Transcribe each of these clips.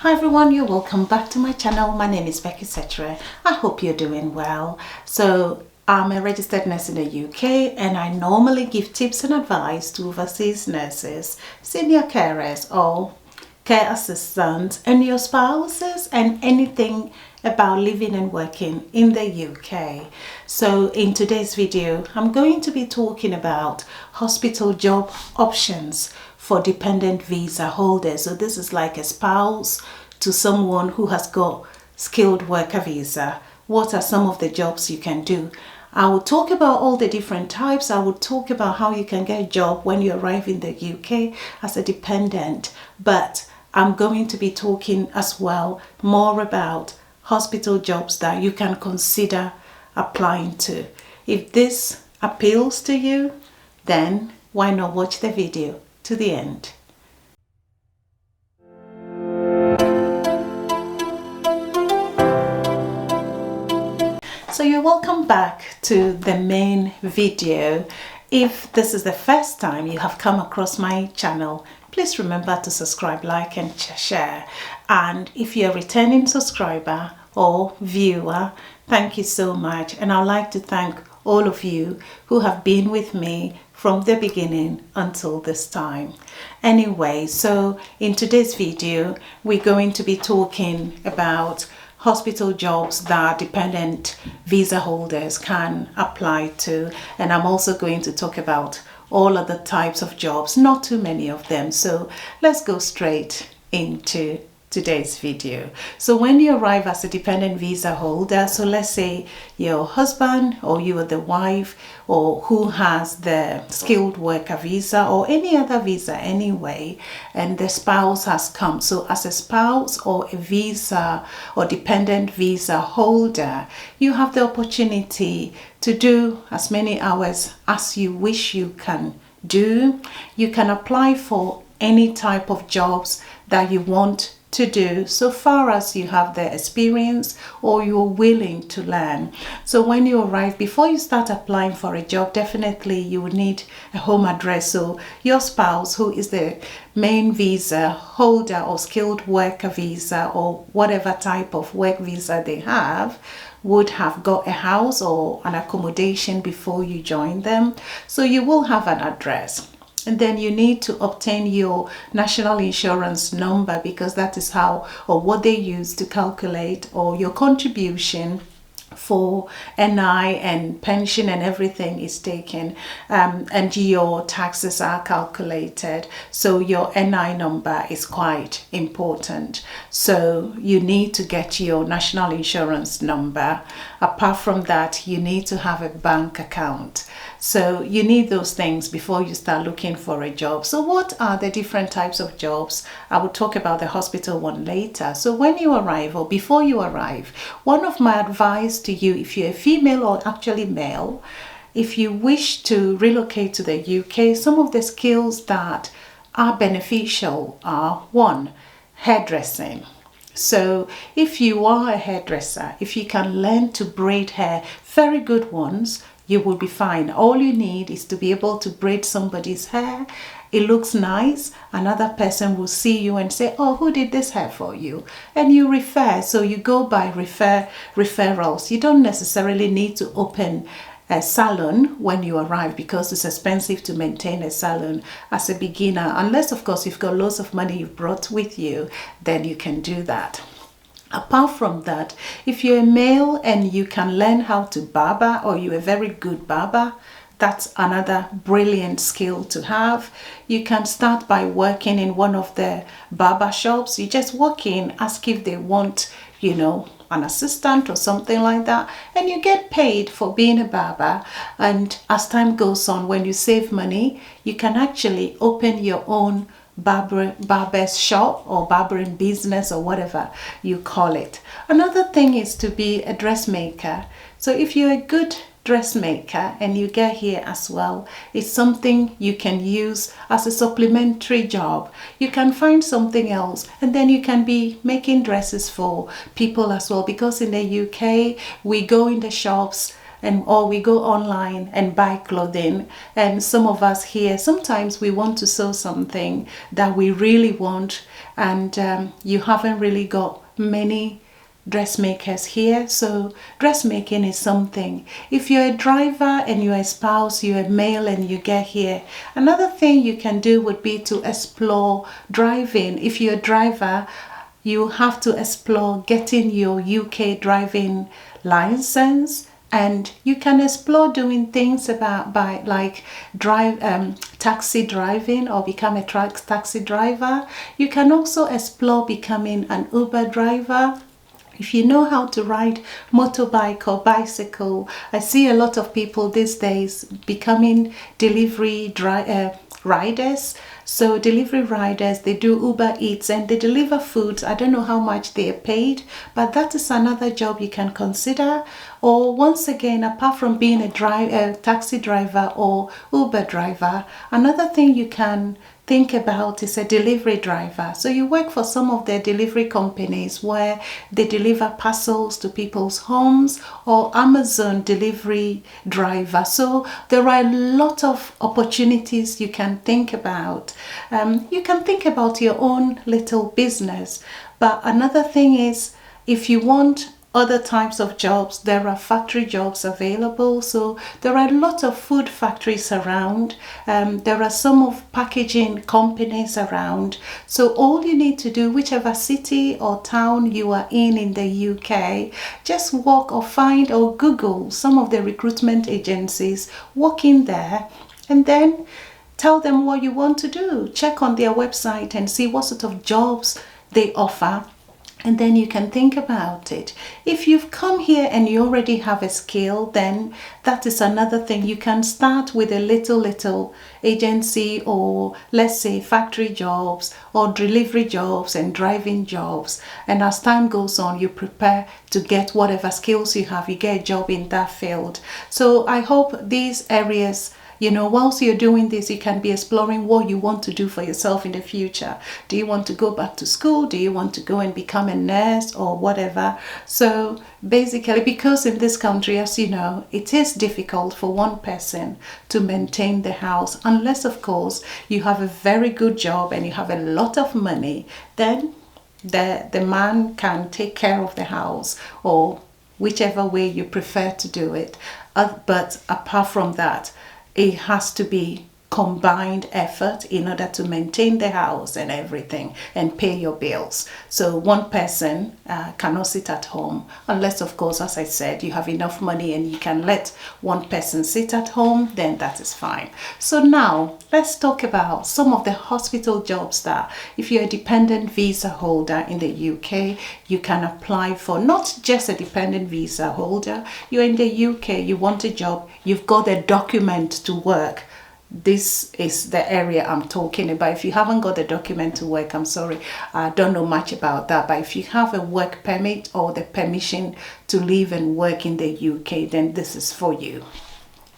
Hi everyone, you're welcome back to my channel. My name is Becky Setre. I hope you're doing well. So I'm a registered nurse in the UK and I normally give tips and advice to overseas nurses, senior carers or care assistants and your spouses and anything about living and working in the UK. So in today's video, I'm going to be talking about hospital job options for dependent visa holders. So this is like a spouse to someone who has got skilled worker visa. What are some of the jobs you can do? I will talk about all the different types. I will talk about how you can get a job when you arrive in the UK as a dependent, but I'm going to be talking as well more about hospital jobs that you can consider applying to. If this appeals to you, then why not watch the video to the end. So you're welcome back to the main video. If this is the first time you have come across my channel, please remember to subscribe, like and share. And if you're a returning subscriber or viewer, thank you so much. And I'd like to thank all of you who have been with me from the beginning until this time. Anyway, so in today's video, we're going to be talking about hospital jobs that dependent visa holders can apply to. And I'm also going to talk about all of the types of jobs, not too many of them. So let's go straight into today's video. So when you arrive as a dependent visa holder, so let's say your husband or you are the wife or who has the skilled worker visa or any other visa anyway, and the spouse has come. So as a spouse or a visa or dependent visa holder, you have the opportunity to do as many hours as you wish you can do. You can apply for any type of jobs that you want to do so far as you have the experience or you're willing to learn. So when you arrive, before you start applying for a job, definitely you will need a home address. So your spouse, who is the main visa holder or skilled worker visa or whatever type of work visa they have, would have got a house or an accommodation before you join them. So you will have an address. And then you need to obtain your national insurance number, because that is how or what they use to calculate or your contribution for NI and pension and everything is taken, and your taxes are calculated. So your NI number is quite important. So you need to get your national insurance number. Apart from that, you need to have a bank account. So you need those things before you start looking for a job. So what are the different types of jobs? I will talk about the hospital one later. So when you arrive or before you arrive, one of my advice to you, if you're a female or actually male, if you wish to relocate to the UK, some of the skills that are beneficial are: one, hairdressing. So if you are a hairdresser, if you can learn to braid hair, very good ones, you will be fine. All you need is to be able to braid somebody's hair. It looks nice. Another person will see you and say, oh, who did this hair for you? And you refer. So you go by referrals. You don't necessarily need to open a salon when you arrive, because it's expensive to maintain a salon as a beginner. Unless, of course, you've got loads of money you've brought with you, then you can do that. Apart from that, if you're a male and you can learn how to barber, or you're a very good barber, that's another brilliant skill to have. You can start by working in one of the barber shops. You just walk in, ask if they want, an assistant or something like that, and you get paid for being a barber. And as time goes on, when you save money, you can actually open your own barber's shop or barbering business or whatever you call it. Another thing is to be a dressmaker. So if you're a good dressmaker and you get here as well, it's something you can use as a supplementary job. You can find something else and then you can be making dresses for people as well, because in the UK we go in the shops and or we go online and buy clothing. And some of us here, sometimes we want to sew something that we really want, and you haven't really got many dressmakers here. So dressmaking is something. If you're a driver and you're a spouse, you're a male and you get here, another thing you can do would be to explore driving. If you're a driver, you have to explore getting your UK driving license, and you can explore doing things like taxi driving or become a taxi driver. You can also explore becoming an Uber driver. If you know how to ride motorbike or bicycle, I see a lot of people these days becoming delivery riders. So delivery riders, they do Uber Eats and they deliver foods. I don't know how much they are paid, but that is another job you can consider. Or once again, apart from being a taxi driver or Uber driver, another thing you can think about is a delivery driver. So you work for some of the delivery companies where they deliver parcels to people's homes, or Amazon delivery driver. So there are a lot of opportunities you can think about. You can think about your own little business. But another thing is, if you want other types of jobs, there are factory jobs available. So there are a lot of food factories around. There are some of packaging companies around. So all you need to do, whichever city or town you are in the UK, just walk or find or Google some of the recruitment agencies, walk in there, and then tell them what you want to do. Check on their website and see what sort of jobs they offer. And then you can think about it. If you've come here and you already have a skill, then that is another thing. You can start with a little agency, or let's say factory jobs or delivery jobs and driving jobs. And as time goes on, you prepare to get whatever skills you have. You get a job in that field. So I hope these areas, whilst you're doing this, you can be exploring what you want to do for yourself in the future. Do you want to go back to school? Do you want to go and become a nurse or whatever? So basically, because in this country, as you know, it is difficult for one person to maintain the house, unless, of course, you have a very good job and you have a lot of money. Then the man can take care of the house, or whichever way you prefer to do it. But apart from that, it has to be combined effort in order to maintain the house and everything and pay your bills. So one person cannot sit at home, unless, of course, as I said, you have enough money and you can let one person sit at home, then that is fine. So now let's talk about some of the hospital jobs that, if you're a dependent visa holder in the UK, you can apply for. Not just a dependent visa holder, you're in the UK, you want a job, you've got a document to work. This is the area I'm talking about. If you haven't got the document to work, I'm sorry, I don't know much about that. But if you have a work permit or the permission to live and work in the UK, then this is for you.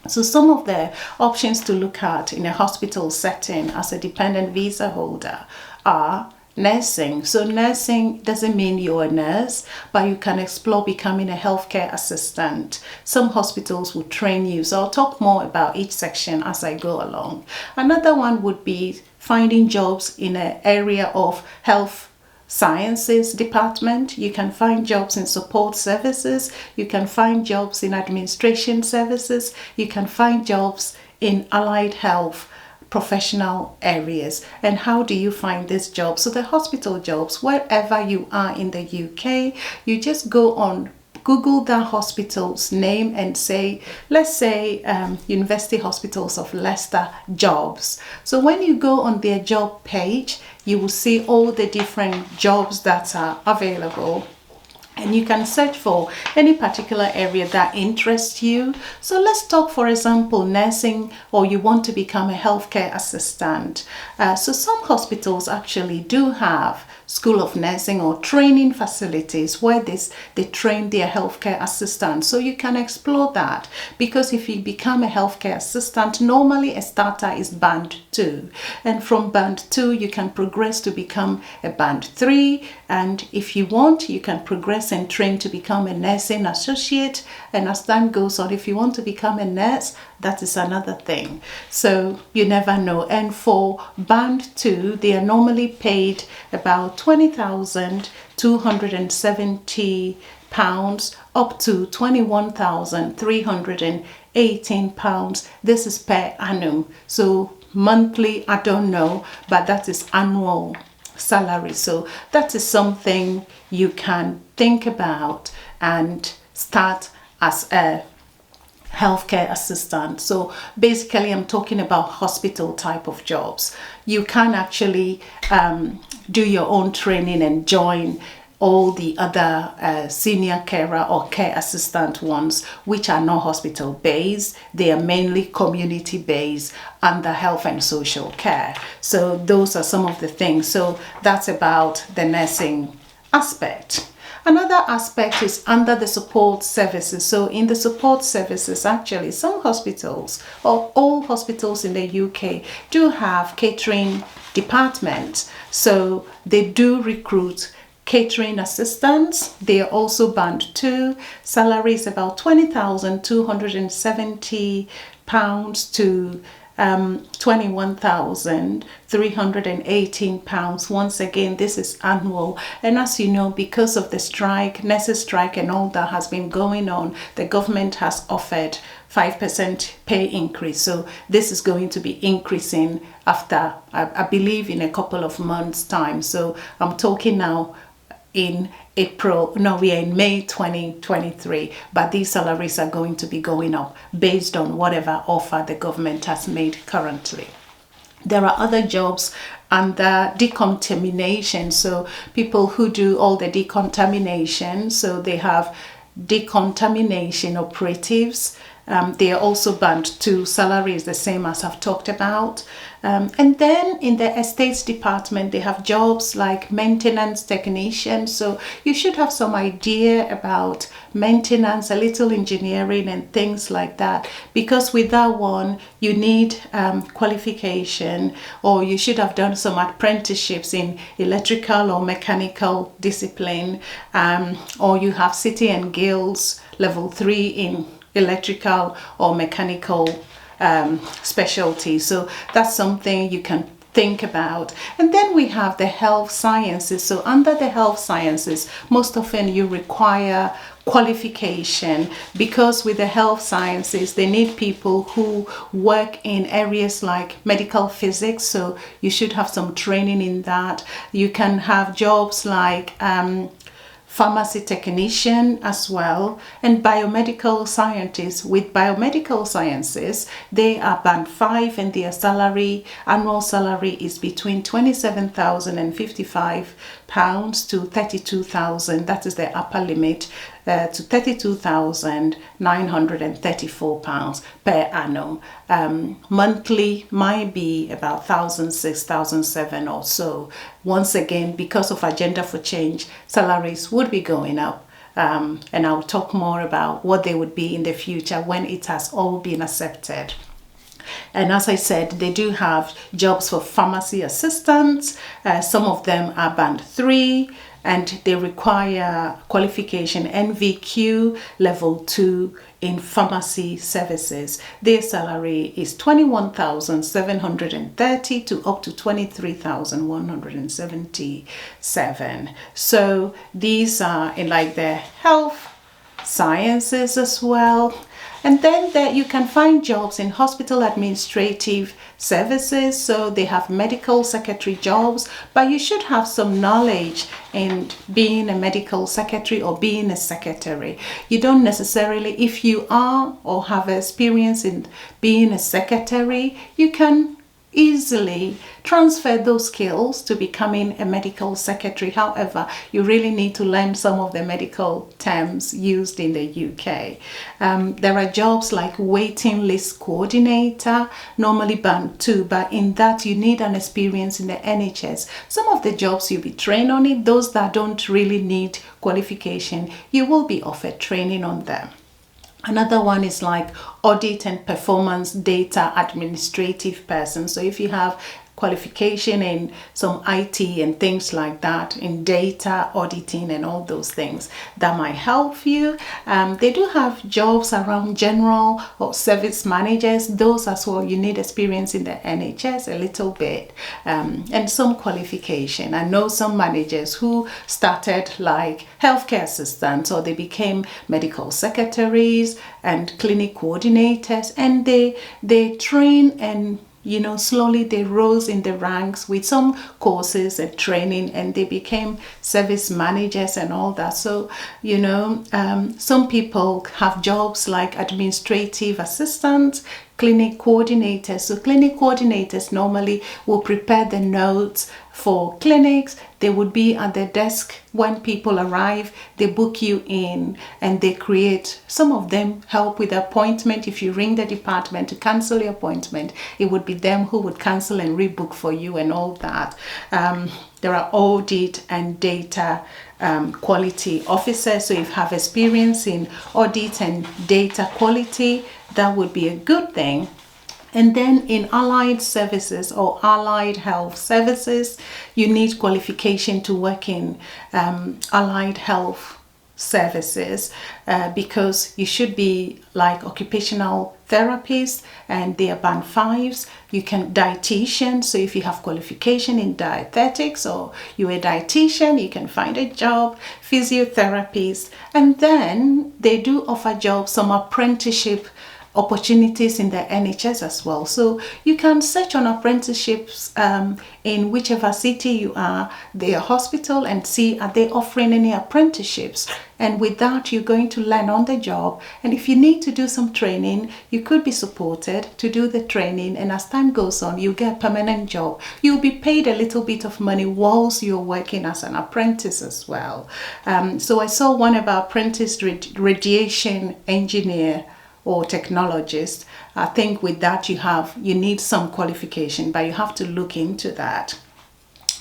So some of the options to look at in a hospital setting as a dependent visa holder are nursing. So nursing doesn't mean you're a nurse, but you can explore becoming a healthcare assistant. Some hospitals will train you. So I'll talk more about each section as I go along. Another one would be finding jobs in an area of health sciences department. You can find jobs in support services. You can find jobs in administration services. You can find jobs in allied health professional areas. And how do you find this job? So the hospital jobs, wherever you are in the UK, you just go on Google that hospital's name and say, let's say University Hospitals of Leicester jobs. So when you go on their job page, you will see all the different jobs that are available. And you can search for any particular area that interests you. So let's talk, for example, nursing, or you want to become a healthcare assistant. So some hospitals actually do have School of Nursing or training facilities where they train their healthcare assistants. So you can explore that, because if you become a healthcare assistant, normally a starter is band 2. And from band 2, you can progress to become a band 3. And if you want, you can progress progress and train to become a nursing associate. And as time goes on, if you want to become a nurse, that is another thing. So you never know. And for band 2, they are normally paid about £20,270 up to £21,318. This is per annum. So monthly, I don't know, but that is annual salary. So that is something you can think about and start as a healthcare assistant. So basically I'm talking about hospital type of jobs. You can actually do your own training and join all the other senior carer or care assistant ones, which are not hospital based. They are mainly community based under health and social care. So those are some of the things. So that's about the nursing aspect. Another aspect is under the support services. So in the support services, actually, some hospitals or all hospitals in the UK do have catering departments. So they do recruit catering assistants. They are also band 2. Salary is about £20,270 to £21,318. Once again, this is annual. And as you know, because of the strike, nurses strike and all that has been going on, the government has offered 5% pay increase. So this is going to be increasing after, I believe, in a couple of months' time. So I'm talking now in April, no, we are in May 2023, but these salaries are going to be going up based on whatever offer the government has made currently. There are other jobs under decontamination, so people who do all the decontamination, so they have decontamination operatives. They are also band 2. Salary is the same as I've talked about. And then in the estates department, they have jobs like maintenance technician. So you should have some idea about maintenance, a little engineering and things like that. Because with that one, you need qualification, or you should have done some apprenticeships in electrical or mechanical discipline, or you have City and Guilds level 3 in electrical or mechanical specialty. So that's something you can think about. And then we have the health sciences. So under the health sciences, most often you require qualification, because with the health sciences they need people who work in areas like medical physics, so you should have some training in that. You can have jobs like pharmacy technician as well, and biomedical scientists. With biomedical sciences, they are band 5 and their salary, annual salary, is between £27,055 to £32,000. That is the upper limit, to £32,934 per annum. Monthly might be about 1,600, 1,700 or so. Once again, because of Agenda for Change, salaries would be going up. And I'll talk more about what they would be in the future when it has all been accepted. And as I said, they do have jobs for pharmacy assistants. Some of them are band 3 and they require qualification NVQ level 2 in pharmacy services. Their salary is £21,730 to up to £23,177. So these are in like the health sciences as well. And then there you can find jobs in hospital administrative services. So they have medical secretary jobs, but you should have some knowledge in being a medical secretary or being a secretary. You don't necessarily, if you are or have experience in being a secretary, you can easily transfer those skills to becoming a medical secretary. However, you really need to learn some of the medical terms used in the UK. There are jobs like waiting list coordinator, normally band 2, but in that you need an experience in the NHS. Some of the jobs you'll be trained on it. Those that don't really need qualification, you will be offered training on them. Another one is like audit and performance data administrative person. So if you have qualification in some IT and things like that, in data auditing and all those things, that might help you. They do have jobs around general or service managers. Those as well, you need experience in the NHS a little bit, and some qualification. I know some managers who started like healthcare assistants, or they became medical secretaries and clinic coordinators, and they train, and slowly they rose in the ranks with some courses and training, and they became service managers and all that. So, some people have jobs like administrative assistants, clinic coordinators. So clinic coordinators normally will prepare the notes for clinics. They would be at the desk when people arrive. They book you in, and they create, some of them help with appointment. If you ring the department to cancel your appointment, it would be them who would cancel and rebook for you and all that. There are audit and data quality officers. So if you have experience in audit and data quality, that would be a good thing. And then in allied services or allied health services, you need qualification to work in allied health services, because you should be like occupational therapists, and they are band 5s. You can dietitian. So if you have qualification in dietetics or you're a dietitian, you can find a job. Physiotherapist, and then they do offer jobs, some apprenticeship opportunities in the NHS as well. So you can search on apprenticeships in whichever city you are, their hospital, and see are they offering any apprenticeships. And with that, you're going to learn on the job. And if you need to do some training, you could be supported to do the training. And as time goes on, you get a permanent job. You'll be paid a little bit of money whilst you're working as an apprentice as well. So I saw one of our apprentice radiation engineer or technologist. I think with that you need some qualification, but you have to look into that.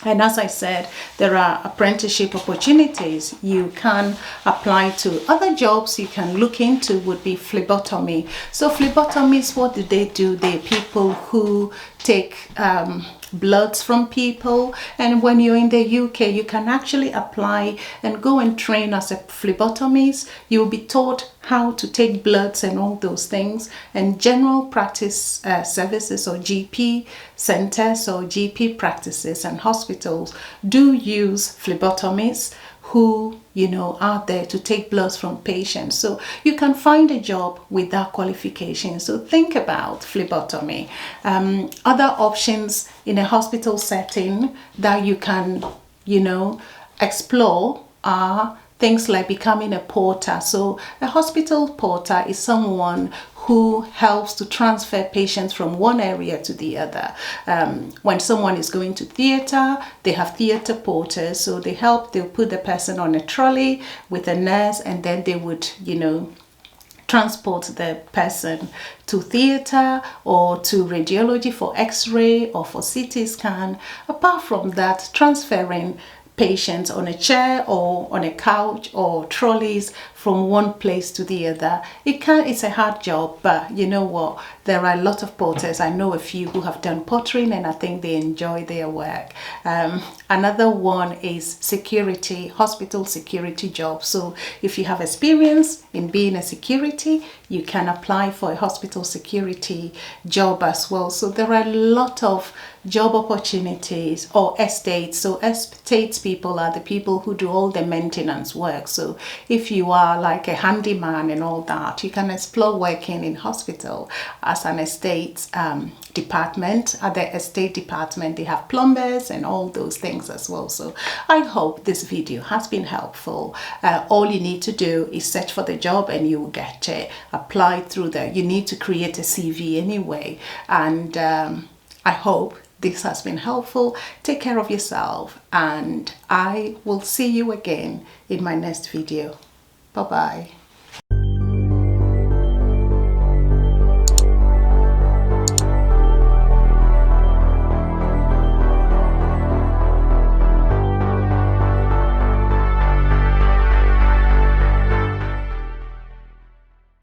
And as I said, there are apprenticeship opportunities. You can apply to other jobs you can look into would be phlebotomy. So phlebotomists, what do? They're people who take bloods from people, and when you're in the UK, you can actually apply and go and train as a phlebotomist. You'll be taught how to take bloods and all those things. And general practice services or GP centers or GP practices and hospitals do use phlebotomists who are there to take bloods from patients. So you can find a job with that qualification. So think about phlebotomy. Other options in a hospital setting that you can explore are things like becoming a porter. So a hospital porter is someone who helps to transfer patients from one area to the other. When someone is going to theatre, they have theatre porters. So they'll put the person on a trolley with a nurse, and then they would, transport the person to theatre or to radiology for x-ray or for CT scan. Apart from that, transferring patients on a chair or on a couch or trolleys from one place to the other. It's a hard job, but you know what? There are a lot of porters. I know a few who have done portering, and I think they enjoy their work. Another one is security, hospital security job. So if you have experience in being a security, you can apply for a hospital security job as well. So there are a lot of job opportunities. Or estates. So estates people are the people who do all the maintenance work. So if you are like a handyman and all that, you can explore working in hospital as an estate department. At the estate department, they have plumbers and all those things as well. So I hope this video has been helpful. All you need to do is search for the job and you will get it. Apply through you need to create a CV anyway. And I hope this has been helpful. Take care of yourself, and I will see you again in my next video. Bye-bye.